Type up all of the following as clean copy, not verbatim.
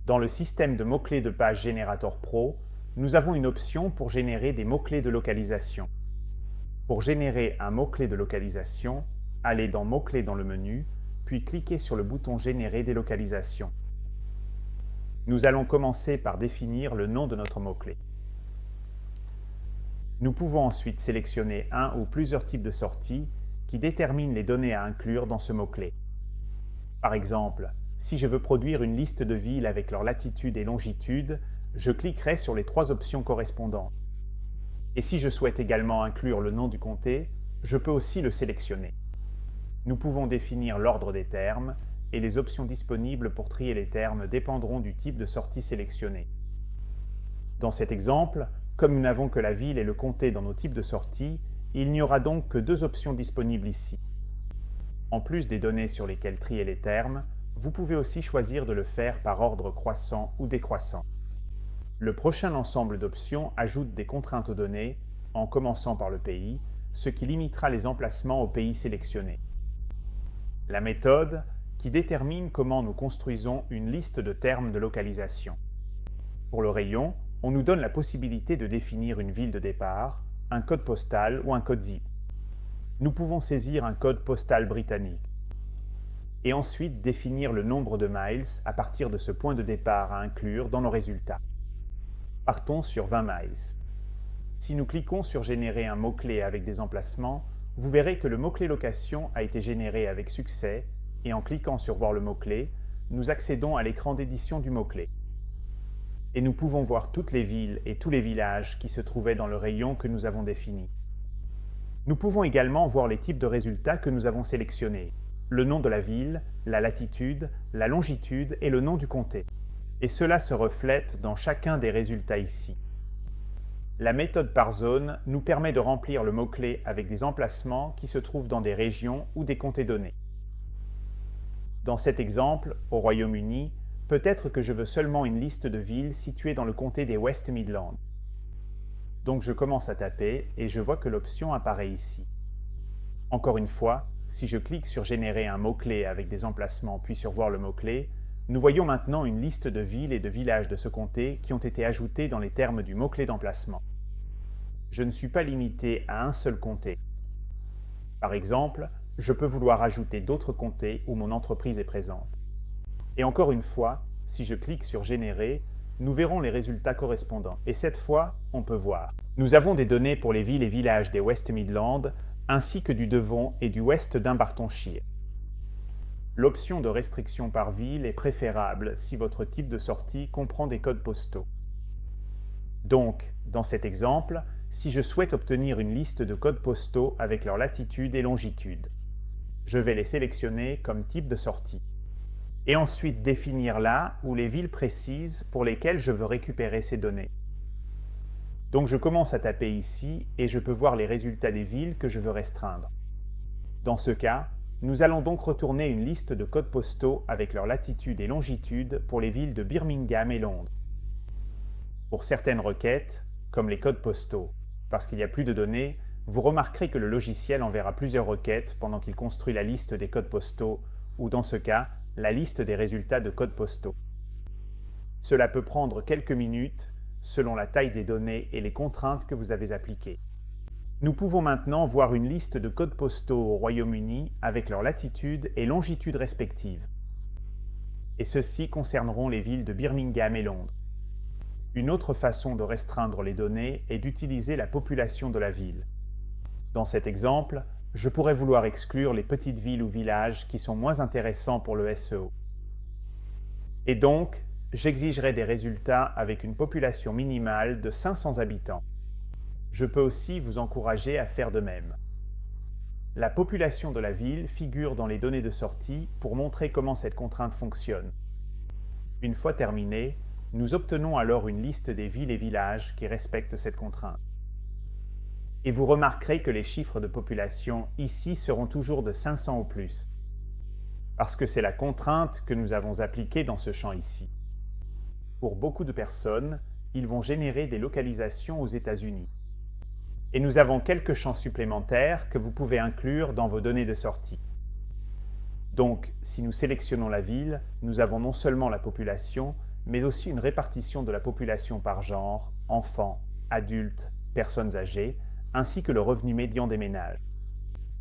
Dans le système de mots-clés de page Generator Pro, nous avons une option pour générer des mots-clés de localisation. Pour générer un mot-clé de localisation, allez dans Mots-clés dans le menu, puis cliquez sur le bouton Générer des localisations. Nous allons commencer par définir le nom de notre mot-clé. Nous pouvons ensuite sélectionner un ou plusieurs types de sorties qui déterminent les données à inclure dans ce mot-clé. Par exemple, si je veux produire une liste de villes avec leur latitude et longitude, je cliquerai sur les 3 options correspondantes. Et si je souhaite également inclure le nom du comté, je peux aussi le sélectionner. Nous pouvons définir l'ordre des termes, et les options disponibles pour trier les termes dépendront du type de sortie sélectionné. Dans cet exemple, comme nous n'avons que la ville et le comté dans nos types de sortie, il n'y aura donc que 2 options disponibles ici. En plus des données sur lesquelles trier les termes, vous pouvez aussi choisir de le faire par ordre croissant ou décroissant. Le prochain ensemble d'options ajoute des contraintes aux données, en commençant par le pays, ce qui limitera les emplacements au pays sélectionné. La méthode, qui détermine comment nous construisons une liste de termes de localisation. Pour le rayon, on nous donne la possibilité de définir une ville de départ, un code postal ou un code zip. Nous pouvons saisir un code postal britannique. Et ensuite définir le nombre de miles à partir de ce point de départ à inclure dans nos résultats. Partons sur 20 miles. Si nous cliquons sur Générer un mot-clé avec des emplacements, vous verrez que le mot-clé location a été généré avec succès et en cliquant sur Voir le mot-clé, nous accédons à l'écran d'édition du mot-clé. Et nous pouvons voir toutes les villes et tous les villages qui se trouvaient dans le rayon que nous avons défini. Nous pouvons également voir les types de résultats que nous avons sélectionnés, le nom de la ville, la latitude, la longitude et le nom du comté. Et cela se reflète dans chacun des résultats ici. La méthode par zone nous permet de remplir le mot-clé avec des emplacements qui se trouvent dans des régions ou des comtés donnés. Dans cet exemple, au Royaume-Uni, peut-être que je veux seulement une liste de villes situées dans le comté des West Midlands. Donc je commence à taper et je vois que l'option apparaît ici. Encore une fois, si je clique sur Générer un mot-clé avec des emplacements puis sur Voir le mot-clé, nous voyons maintenant une liste de villes et de villages de ce comté qui ont été ajoutés dans les termes du mot-clé d'emplacement. Je ne suis pas limité à un seul comté. Par exemple, je peux vouloir ajouter d'autres comtés où mon entreprise est présente. Et encore une fois, si je clique sur Générer, nous verrons les résultats correspondants. Et cette fois, on peut voir. Nous avons des données pour les villes et villages des West Midlands, ainsi que du Devon et du West Dunbartonshire. L'option de restriction par ville est préférable si votre type de sortie comprend des codes postaux. Donc, dans cet exemple, si je souhaite obtenir une liste de codes postaux avec leur latitude et longitude, je vais les sélectionner comme type de sortie. Et ensuite définir là où les villes précises pour lesquelles je veux récupérer ces données. Donc je commence à taper ici et je peux voir les résultats des villes que je veux restreindre. Dans ce cas, nous allons donc retourner une liste de codes postaux avec leur latitude et longitude pour les villes de Birmingham et Londres. Pour certaines requêtes, comme les codes postaux, parce qu'il y a plus de données, vous remarquerez que le logiciel enverra plusieurs requêtes pendant qu'il construit la liste des codes postaux, ou dans ce cas, la liste des résultats de codes postaux. Cela peut prendre quelques minutes, selon la taille des données et les contraintes que vous avez appliquées. Nous pouvons maintenant voir une liste de codes postaux au Royaume-Uni avec leur latitude et longitude respectives. Et ceux-ci concerneront les villes de Birmingham et Londres. Une autre façon de restreindre les données est d'utiliser la population de la ville. Dans cet exemple, je pourrais vouloir exclure les petites villes ou villages qui sont moins intéressants pour le SEO. Et donc, j'exigerai des résultats avec une population minimale de 500 habitants. Je peux aussi vous encourager à faire de même. La population de la ville figure dans les données de sortie pour montrer comment cette contrainte fonctionne. Une fois terminée, nous obtenons alors une liste des villes et villages qui respectent cette contrainte. Et vous remarquerez que les chiffres de population ici seront toujours de 500 ou plus, parce que c'est la contrainte que nous avons appliquée dans ce champ ici. Pour beaucoup de personnes, ils vont générer des localisations aux États-Unis. Et nous avons quelques champs supplémentaires que vous pouvez inclure dans vos données de sortie. Donc, si nous sélectionnons la ville, nous avons non seulement la population, mais aussi une répartition de la population par genre, enfants, adultes, personnes âgées, ainsi que le revenu médian des ménages.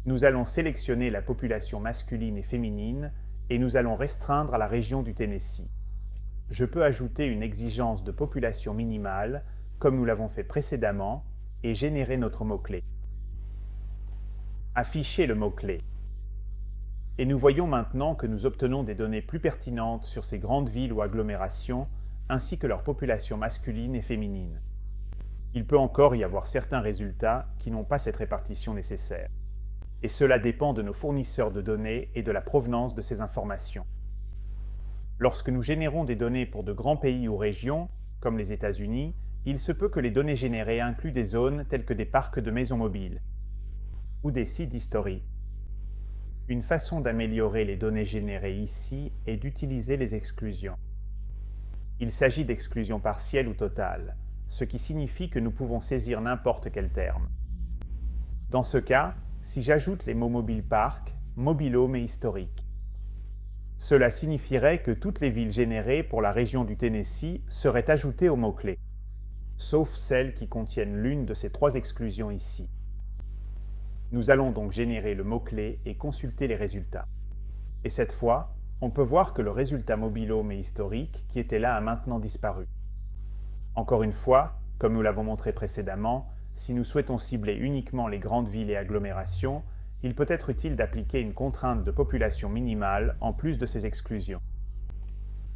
Nous allons sélectionner la population masculine et féminine et nous allons restreindre à la région du Tennessee. Je peux ajouter une exigence de population minimale, comme nous l'avons fait précédemment, et générer notre mot-clé. Afficher le mot-clé. Et nous voyons maintenant que nous obtenons des données plus pertinentes sur ces grandes villes ou agglomérations, ainsi que leur population masculine et féminine. Il peut encore y avoir certains résultats qui n'ont pas cette répartition nécessaire. Et cela dépend de nos fournisseurs de données et de la provenance de ces informations. Lorsque nous générons des données pour de grands pays ou régions, comme les États-Unis, il se peut que les données générées incluent des zones telles que des parcs de maisons mobiles ou des sites historiques. Une façon d'améliorer les données générées ici est d'utiliser les exclusions. Il s'agit d'exclusions partielles ou totales, ce qui signifie que nous pouvons saisir n'importe quel terme. Dans ce cas, si j'ajoute les mots mobile park, mobilhome et historique, cela signifierait que toutes les villes générées pour la région du Tennessee seraient ajoutées au mot-clé, sauf celles qui contiennent l'une de ces trois exclusions ici. Nous allons donc générer le mot-clé et consulter les résultats. Et cette fois, on peut voir que le résultat mobilhome et historique qui était là a maintenant disparu. Encore une fois, comme nous l'avons montré précédemment, si nous souhaitons cibler uniquement les grandes villes et agglomérations, il peut être utile d'appliquer une contrainte de population minimale en plus de ces exclusions.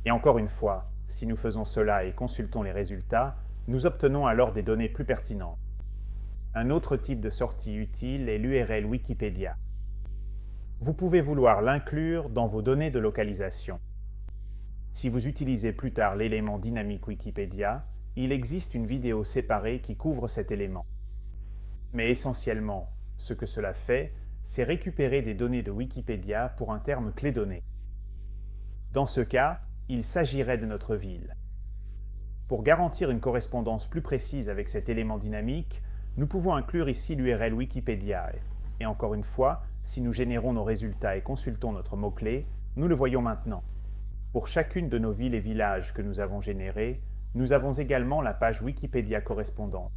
Et encore une fois, si nous faisons cela et consultons les résultats, nous obtenons alors des données plus pertinentes. Un autre type de sortie utile est l'URL Wikipédia. Vous pouvez vouloir l'inclure dans vos données de localisation. Si vous utilisez plus tard l'élément dynamique Wikipédia, il existe une vidéo séparée qui couvre cet élément. Mais essentiellement, ce que cela fait, c'est récupérer des données de Wikipédia pour un terme clé donné. Dans ce cas, il s'agirait de notre ville. Pour garantir une correspondance plus précise avec cet élément dynamique, nous pouvons inclure ici l'URL Wikipédia. Et encore une fois, si nous générons nos résultats et consultons notre mot-clé, nous le voyons maintenant. Pour chacune de nos villes et villages que nous avons générés, nous avons également la page Wikipédia correspondante.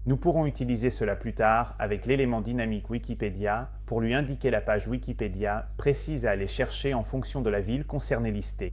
Nous pourrons utiliser cela plus tard avec l'élément dynamique Wikipédia pour lui indiquer la page Wikipédia précise à aller chercher en fonction de la ville concernée listée.